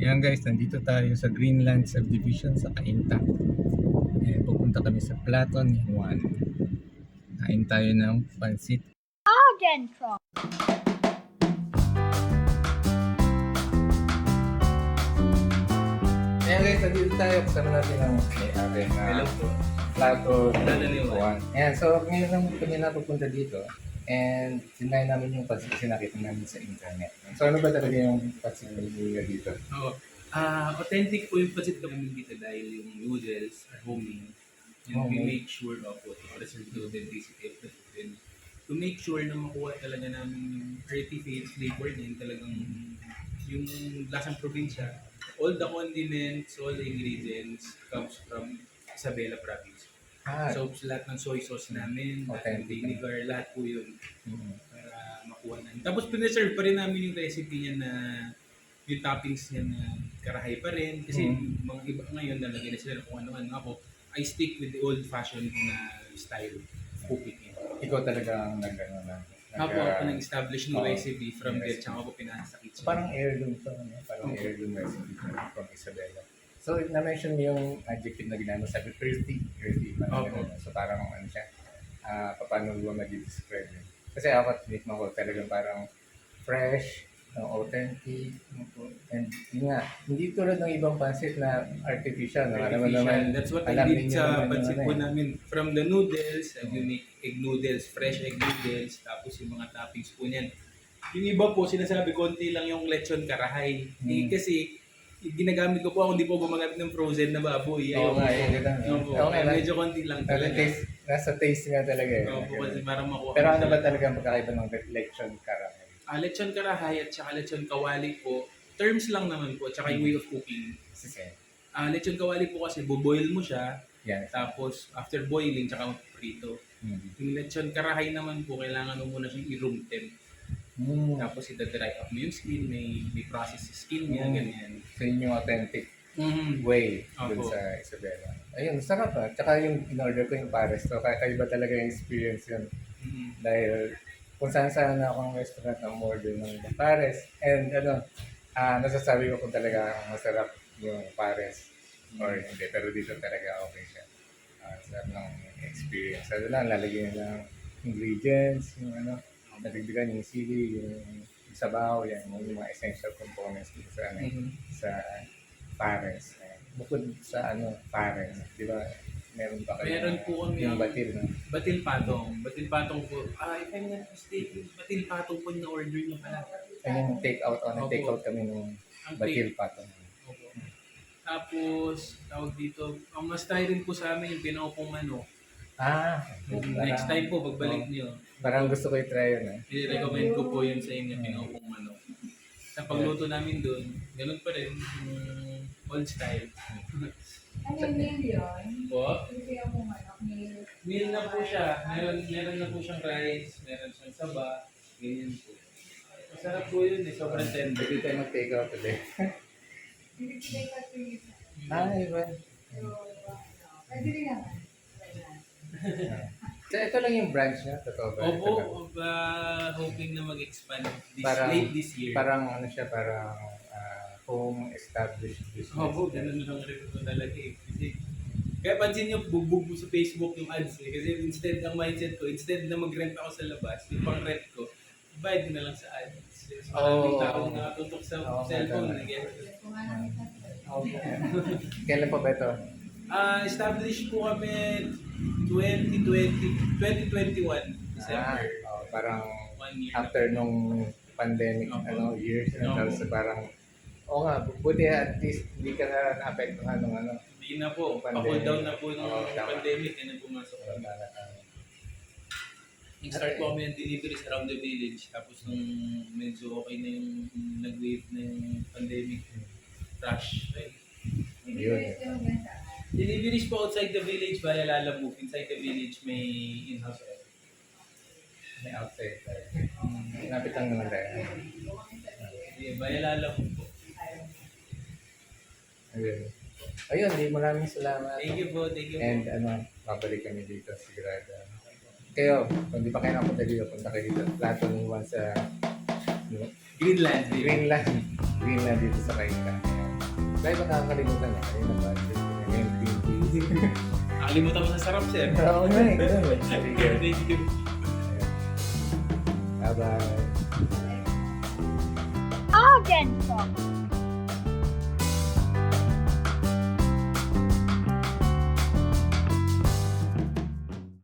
Ayan guys, nandito tayo sa Greenland Subdivision sa Cainta. Pupunta kami sa Plato Ni Juan. Kain tayo ng PANCIT. Again, from. Ayan guys, nandito tayo. Kasama natin ang may-ari na Hello po. Plato Plato Ni Ni Juan. Ayan, so ngayon lang kami napupunta dito. And sinay namin yung PANCIT kasi nakita namin sa internet. So ano ba talaga yung PANCIT na nilila dito? Oo. Authentic po yung pancit namin dito dahil yung noodles are homemade. And we make sure of to preserve the authenticity of the food. And to make sure na makuha talaga namin yung earthy flavor din talagang yung lasang probinsya. All the condiments, all the ingredients comes from Isabela province. So lahat ng soy sauce namin, lahat ng vinegar, lahat po yun para makuha namin. Tapos pinaserve pa rin namin yung recipe niya na yung toppings niya na karahay pa rin. Kasi mga iba ngayon nalagay na sila kung ano-ano. Ako, I stick with the old-fashioned na style of cooking. Ikaw talaga ang nag-ano na. Ako nag-establish ng recipe from there, tsaka ako pinasa sa kitchen. Parang heirloom to, ano? Parang heirloom recipe from Isabela. So, na-mention mo yung adjective na ginamit, sabi, earthy. So, parang ano siya, paano mo mag-describe yun? Kasi ako, tikman ko talagang parang fresh, authentic, and yun nga, hindi tulad ng ibang pancit na artificial. That's what I did sa pancit po namin. From the noodles, we make egg noodles, fresh egg noodles, tapos yung mga toppings po niyan. Yung iba po, sinasabi konti lang yung lechon karahay. Kasi ginagamit ko po ako, hindi po gumagamit ng frozen na baboy. Oo nga, Medyo konti lang talaga. Nasa taste nga talaga eh. Opo, kasi parang makuha. Pero ano ba talaga ang pagkakaiba ng lechon karahay? Lechon karahay at saka lechon kawali po, terms lang naman po, at saka yung way of cooking. Lechon kawali po kasi buboil mo siya, tapos after boiling, tsaka prito. Yung lechon karahay naman po, kailangan mo muna siyang i-room temp. Tapos ita-dry up mo yung skin, may process sa skin niya, ganyan. So yun yung authentic way dun sa Isabela. Ayun, sarap ah. Tsaka yung in-order ko yung pares. So kakaiba talaga yung experience yun. Dahil kung saan akong restaurant na umorder ng pares. And nasasabi ko kung talaga masarap yung pares or hindi. Pero dito talaga okay siya. Sarap ng experience. Ano lang, lalagyan lang ingredients, yung nadagdagan yung sili, yung sabaw, yung mga essential components dito sa pares. Bukod sa pares, di ba? Meron pa kayo? Meron po kami yung batil, no? Batil patong. Batil patong po. If I'm not mistaken, batil patong po na order niyo pala. Yung take out, take-out kami ng batil patong. Opo. Tapos, tawag dito, ang mas tayo rin po sa amin yung pinaupong manok. Next time po, pagbalik niyo. Parang gusto ko i-try yun. I-recommend ko po yun sa inyo, pinaupong manok. Sa pagluto namin doon, ganun pa rin, old style. Ano yung meal yun? Po? Kasi ako manok, meal. Meal na po siya. Meron na po siyang rice, meron siyang saba, ganyan po. Masarap po yun eh, sobrang tender. Hindi tayo mag-take out today. Hindi ko tayo kasi Iba. pwede rin naman. So, ito lang yung branch niya, totoo ba? Opo, hoping na mag-expand late this year. Parang siya, parang home established business. Opo, ganun lang rin ito talaga eh. Kasi, kaya pansin nyo, bugbog mo sa Facebook yung ads eh. Kasi ang mindset ko, instead na mag-rent ako sa labas, yung pang-rent ko, bayad ko na lang sa ads. Maraming taong nakatutok sa cellphone. Kailan pa ba ito? Established po kami 2021, December. Parang 1 year after nung pandemic years. Tapos parang, buti at least hindi ka na naapektuhan ng Hindi na po. Pa-cool down na po ng pandemic. Yan ang pumasok. Nag-start po kami ng deliveries around the village. Tapos nung medyo okay na yung nag-wave na yung pandemic, rush. Deliveries po outside the village via Lala Move. Inside the village may in-house. May outside. Napit lang naman tayo. Via Lala Move po. Ayun, maraming salamat. Thank you po. And babalik kami dito sigurado. Kayo, kung di pa kayo napunta dito, punta kayo dito. Plato Ni Juan sa Greenland dito sa Cainta. Dahil nakakalimutan na. Ayun na ba? Ayun, green tea. Nakalimutan mo sa sarap, sir. Oo nga eh. Ganun eh. Sige. Thank you. Bye-bye. Again po.